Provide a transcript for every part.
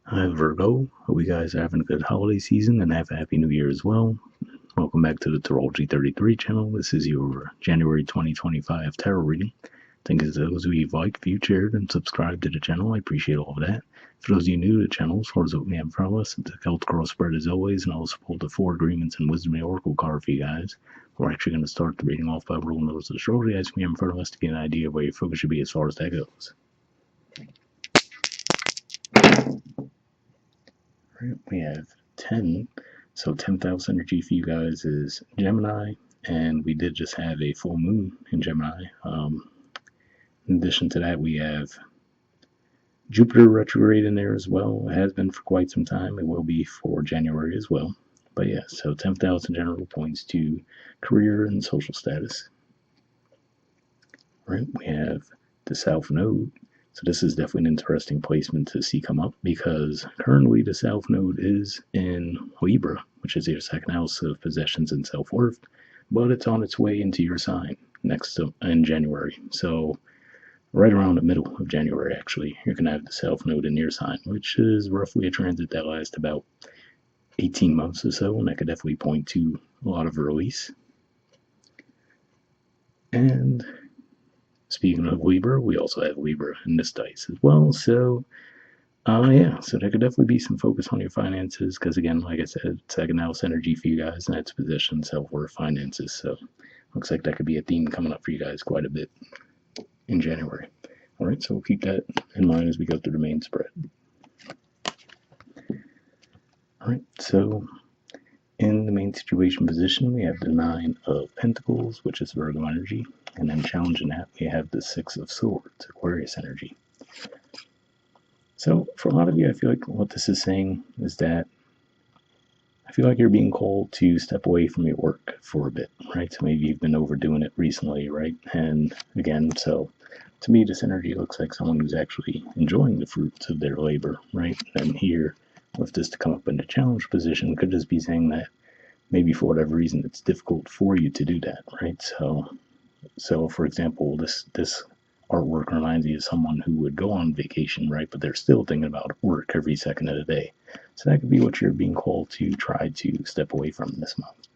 Hi, Virgo. Hope you guys are having a good holiday season and have a happy new year as well. Welcome back to the Astrology 33 channel. This is your January 2025 tarot reading. Thank you to those who have liked, viewed, shared, and subscribed to the channel. I appreciate all of that. For those of you new to the channel, as far as what we have in front of us, it's a Celtic Cross spread as always, and I'll also pull the four agreements and wisdom and oracle card for you guys. We're actually going to start the reading off by rolling those astrology as we have in front of us to get an idea of where your focus should be as far as that goes. All right, we have 10. So 10th house energy for you guys is Gemini, and we did just have a full moon in Gemini. In addition to that, we have Jupiter retrograde in there as well. It has been for quite some time. It will be for January as well. But yeah, so 10th house in general points to career and social status. All right, we have the South Node. So this is definitely an interesting placement to see come up because currently the South Node is in Libra, which is your second house of possessions and self-worth, but it's on its way into your sign in January. So right around the middle of January, actually, you're going to have the South Node in your sign, which is roughly a transit that lasts about 18 months or so, and that could definitely point to a lot of release. And speaking of Libra, we also have Libra in this dice as well. So, so there could definitely be some focus on your finances because, again, like I said, second house energy for you guys, and that's position, self worth, finances. So, looks like that could be a theme coming up for you guys quite a bit in January. All right, so we'll keep that in mind as we go through the main spread. All right, so in the main situation position, we have the Nine of Pentacles, which is Virgo energy. And then challenging that, we have the Six of Swords, Aquarius energy. So for a lot of you, I feel like what this is saying is that I feel like you're being called to step away from your work for a bit, right? So maybe you've been overdoing it recently, right? And again, so to me, this energy looks like someone who's actually enjoying the fruits of their labor, right? And here, with this to come up in a challenge position, could just be saying that maybe for whatever reason it's difficult for you to do that, right? So for example, this artwork reminds you of someone who would go on vacation, right? But they're still thinking about work every second of the day. So that could be what you're being called to try to step away from this month.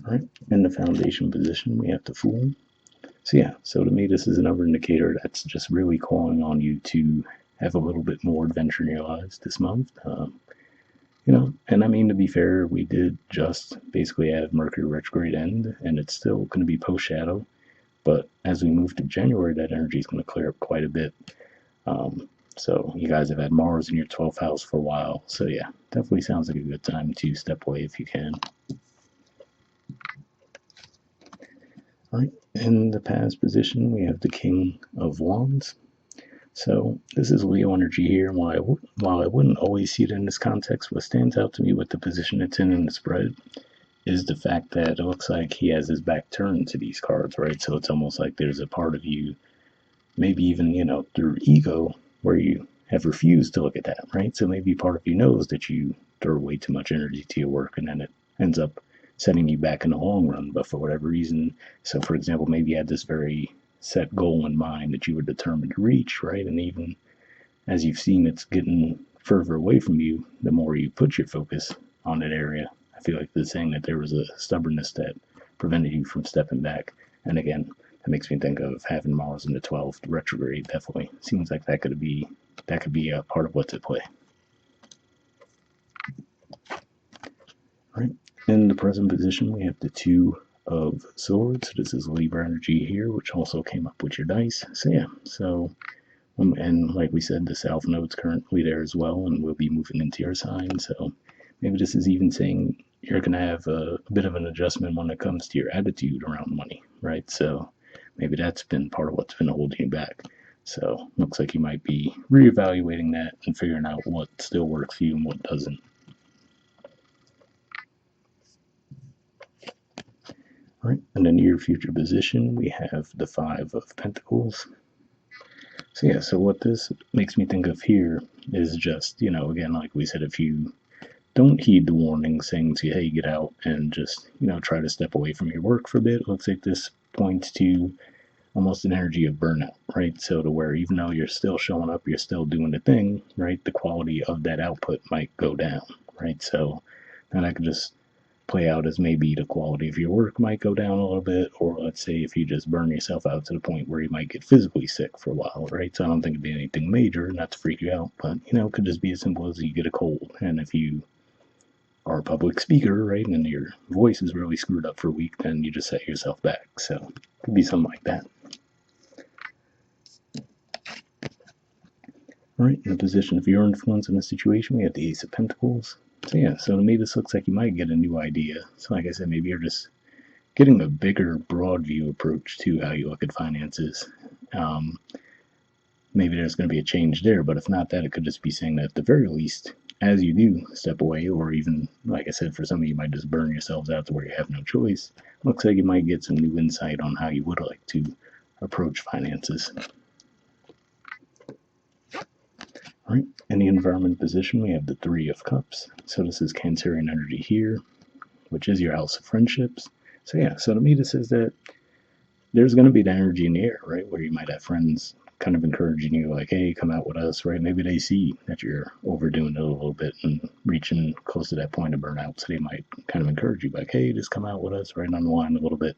All right. In the foundation position, we have the Fool. So yeah, so to me, this is another indicator that's just really calling on you to have a little bit more adventure in your lives this month. And I mean, to be fair, we did just basically have Mercury retrograde end, and it's still going to be post shadow. But as we move to January, that energy is going to clear up quite a bit. So you guys have had Mars in your 12th house for a while. So yeah, definitely sounds like a good time to step away if you can. All right, in the past position, we have the King of Wands. So this is Leo energy here. While I wouldn't always see it in this context, what stands out to me with the position it's in the spread is the fact that it looks like he has his back turned to these cards, right? So it's almost like there's a part of you, maybe even, through ego, where you have refused to look at that, right? So maybe part of you knows that you throw way too much energy to your work and then it ends up setting you back in the long run, but for whatever reason, so for example, maybe you had this very set goal in mind that you were determined to reach, right? And even as you've seen it's getting further away from you, the more you put your focus on that area. I feel like they're saying that there was a stubbornness that prevented you from stepping back. And again, that makes me think of having Mars in the 12th retrograde. Definitely seems like that could be a part of what's at play. All right. In the present position, we have the Two of Swords. This is Libra energy here, which also came up with your dice. So yeah, and like we said, the South Node's currently there as well, and we'll be moving into your sign. So maybe this is even saying you're going to have a bit of an adjustment when it comes to your attitude around money, right? So maybe that's been part of what's been holding you back. So looks like you might be reevaluating that and figuring out what still works for you and what doesn't. All right, in the near future position, we have the Five of Pentacles. So yeah, so what this makes me think of here is just, again, like we said, if you don't heed the warning saying to you, hey, get out and just, try to step away from your work for a bit, looks like this points to almost an energy of burnout, right? So to where even though you're still showing up, you're still doing the thing, right? The quality of that output might go down, right? So then I could just play out as maybe the quality of your work might go down a little bit, or let's say if you just burn yourself out to the point where you might get physically sick for a while, right? So I don't think it'd be anything major, not to freak you out, but it could just be as simple as you get a cold, and if you are a public speaker, right, and your voice is really screwed up for a week, then you just set yourself back. So it could be something like that. All right, in the position of your influence in the situation, we have the Ace of Pentacles. So yeah, so to me this looks like you might get a new idea. So like I said, maybe you're just getting a bigger, broad view approach to how you look at finances. Um, Maybe there's going to be a change there, but if not that, it could just be saying that at the very least, as you do step away, or even, like I said, for some of you might just burn yourselves out to where you have no choice, looks like you might get some new insight on how you would like to approach finances. All right, in the environment position, we have the Three of Cups. So this is Cancerian energy here, which is your house of friendships. So yeah, so to me this is that there's going to be the energy in the air, right? Where you might have friends kind of encouraging you, like, hey, come out with us, right? Maybe they see that you're overdoing it a little bit and reaching close to that point of burnout. So they might kind of encourage you, like, hey, just come out with us, right on the line a little bit.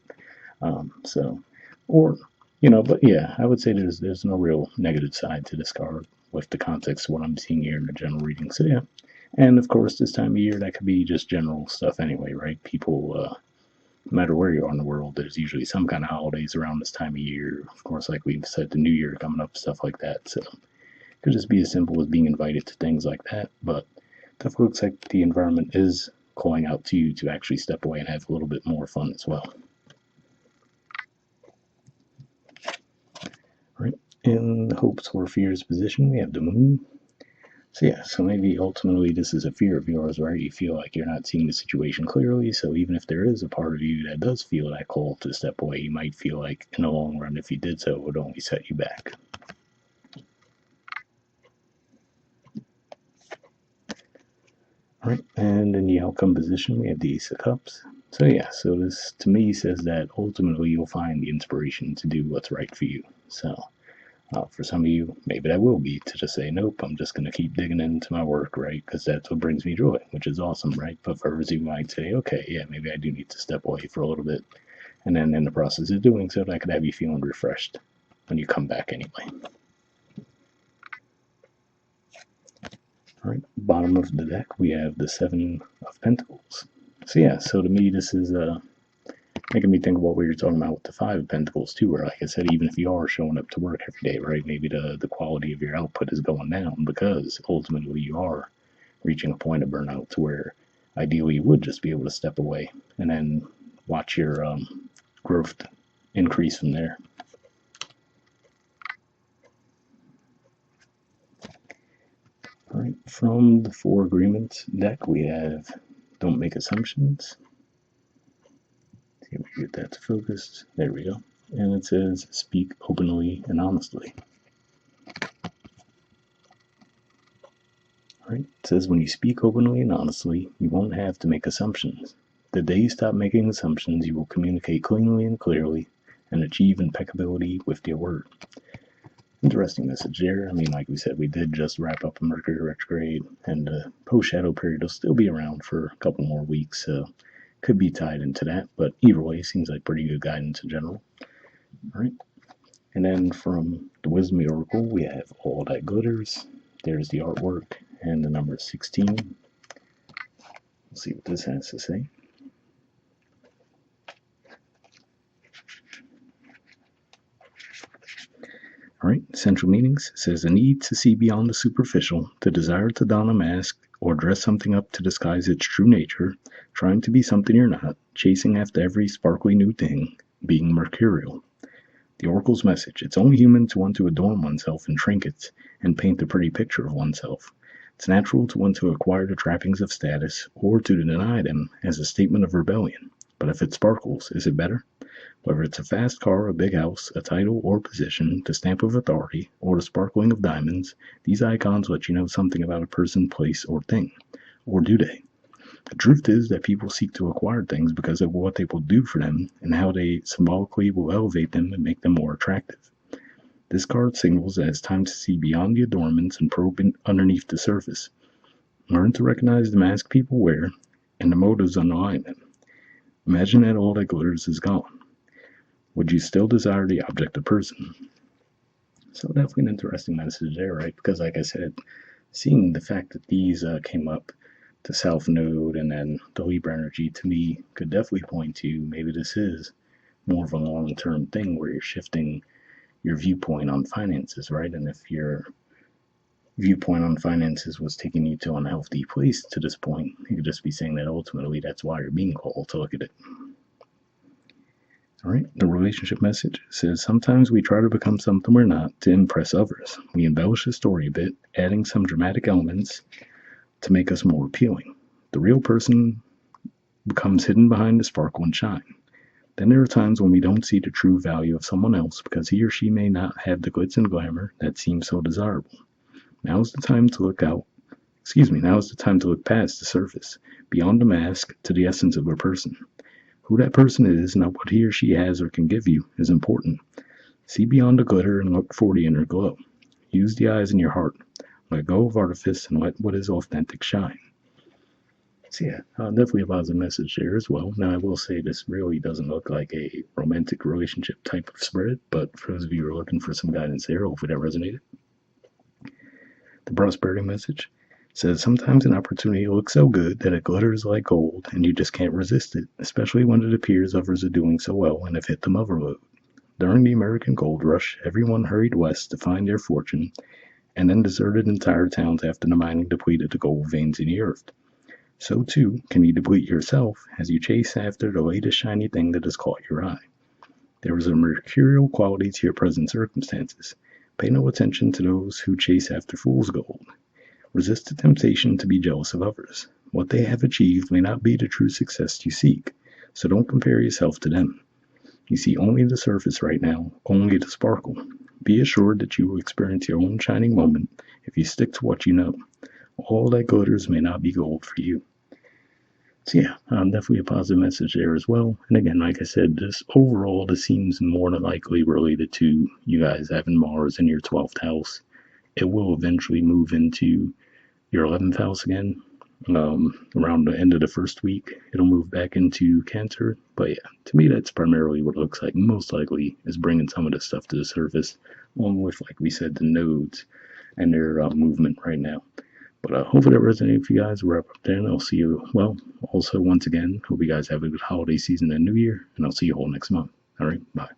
Or, but yeah, I would say there's no real negative side to this card with the context of what I'm seeing here in the general reading. So yeah. And of course, this time of year, that could be just general stuff anyway, right? People, no matter where you are in the world, there's usually some kind of holidays around this time of year. Of course, like we've said, the New Year coming up, stuff like that. So it could just be as simple as being invited to things like that. But it definitely looks like the environment is calling out to you to actually step away and have a little bit more fun as well. Right. In the hopes or fears position, we have the moon. So yeah, so maybe ultimately this is a fear of yours, right? You feel like you're not seeing the situation clearly. So even if there is a part of you that does feel that call to step away, you might feel like in the long run, if you did so, it would only set you back. All right, and in the outcome position, we have the Ace of Cups. So yeah, so this to me says that ultimately you'll find the inspiration to do what's right for you. So for some of you, maybe that will be to just say, nope, I'm just going to keep digging into my work, right? Because that's what brings me joy, which is awesome, right? But for others, you might say, okay, yeah, maybe I do need to step away for a little bit. And then in the process of doing so, that could have you feeling refreshed when you come back anyway. All right, bottom of the deck, we have the Seven of Pentacles. So yeah, so to me, this is making me think about what you're talking about with the Five of Pentacles too, where like I said, even if you are showing up to work every day, right, maybe the quality of your output is going down because ultimately you are reaching a point of burnout to where ideally you would just be able to step away and then watch your growth increase from there. All right, from the Four Agreements deck, we have Don't Make Assumptions. See if we can get that to focus. There we go. And it says Speak openly and honestly. All right, it says when you speak openly and honestly, you won't have to make assumptions. The day you stop making assumptions, you will communicate cleanly and clearly and achieve impeccability with your word. Interesting message there. I mean, like we said, we did just wrap up a Mercury retrograde, and the post-shadow period will still be around for a couple more weeks, so could be tied into that. But either way, seems like pretty good guidance in general. All right. And then from the Wisdom Oracle, we have All That Glitters. There's the artwork and the number 16. Let's see what this has to say. All right, central meanings says the need to see beyond the superficial, the desire to don a mask or dress something up to disguise its true nature, trying to be something you're not, chasing after every sparkly new thing, being mercurial. The oracle's message: it's only human to want to adorn oneself in trinkets and paint a pretty picture of oneself. It's natural to want to acquire the trappings of status or to deny them as a statement of rebellion. But if it sparkles, is it better? Whether it's a fast car, a big house, a title or position, the stamp of authority, or the sparkling of diamonds, these icons let you know something about a person, place, or thing. Or do they? The truth is that people seek to acquire things because of what they will do for them and how they symbolically will elevate them and make them more attractive. This card signals that it's time to see beyond the adornments and probe underneath the surface. Learn to recognize the mask people wear and the motives underlying them. Imagine that all that glitters is gone. Would you still desire the object or person? So definitely an interesting message there, right? Because like I said, seeing the fact that these came up, the South Node and then the Libra energy, to me could definitely point to maybe this is more of a long-term thing where you're shifting your viewpoint on finances, right? And if your viewpoint on finances was taking you to an unhealthy place to this point, you could just be saying that ultimately that's why you're being called to look at it. All right, the relationship message says sometimes we try to become something we're not to impress others. We embellish the story a bit, adding some dramatic elements to make us more appealing. The real person becomes hidden behind the sparkle and shine. Then there are times when we don't see the true value of someone else because he or she may not have the glitz and glamour that seems so desirable. Now is the time to look past the surface, beyond the mask, to the essence of a person. Who that person is, not what he or she has or can give you, is important. See beyond the glitter and look for the inner glow. Use the eyes in your heart. Let go of artifice and let what is authentic shine. So yeah, definitely a positive message there as well. Now I will say this really doesn't look like a romantic relationship type of spread, but for those of you who are looking for some guidance there, hopefully that resonated. The prosperity message says sometimes an opportunity looks so good that it glitters like gold and you just can't resist it, especially when it appears others are doing so well and have hit the overload. During the American gold rush, everyone hurried west to find their fortune and then deserted entire towns after the mining depleted the gold veins in the earth. So too can you deplete yourself as you chase after the latest shiny thing that has caught your eye. There is a mercurial quality to your present circumstances. Pay no attention to those who chase after fool's gold. Resist the temptation to be jealous of others. What they have achieved may not be the true success you seek, so don't compare yourself to them. You see only the surface right now, only the sparkle. Be assured that you will experience your own shining moment if you stick to what you know. All that glitters may not be gold for you. So yeah, definitely a positive message there as well. And again, like I said, this seems more than likely related to you guys having Mars in your 12th house. It will eventually move into your 11th house again. Around the end of the first week, it'll move back into Cancer. But yeah, to me, that's primarily what it looks like. Most likely is bringing some of this stuff to the surface, along with, like we said, the nodes and their movement right now. But hopefully that resonated for you guys. We'll wrap up there, and I'll see you. Well, also, once again, hope you guys have a good holiday season and New Year, and I'll see you all next month. All right, bye.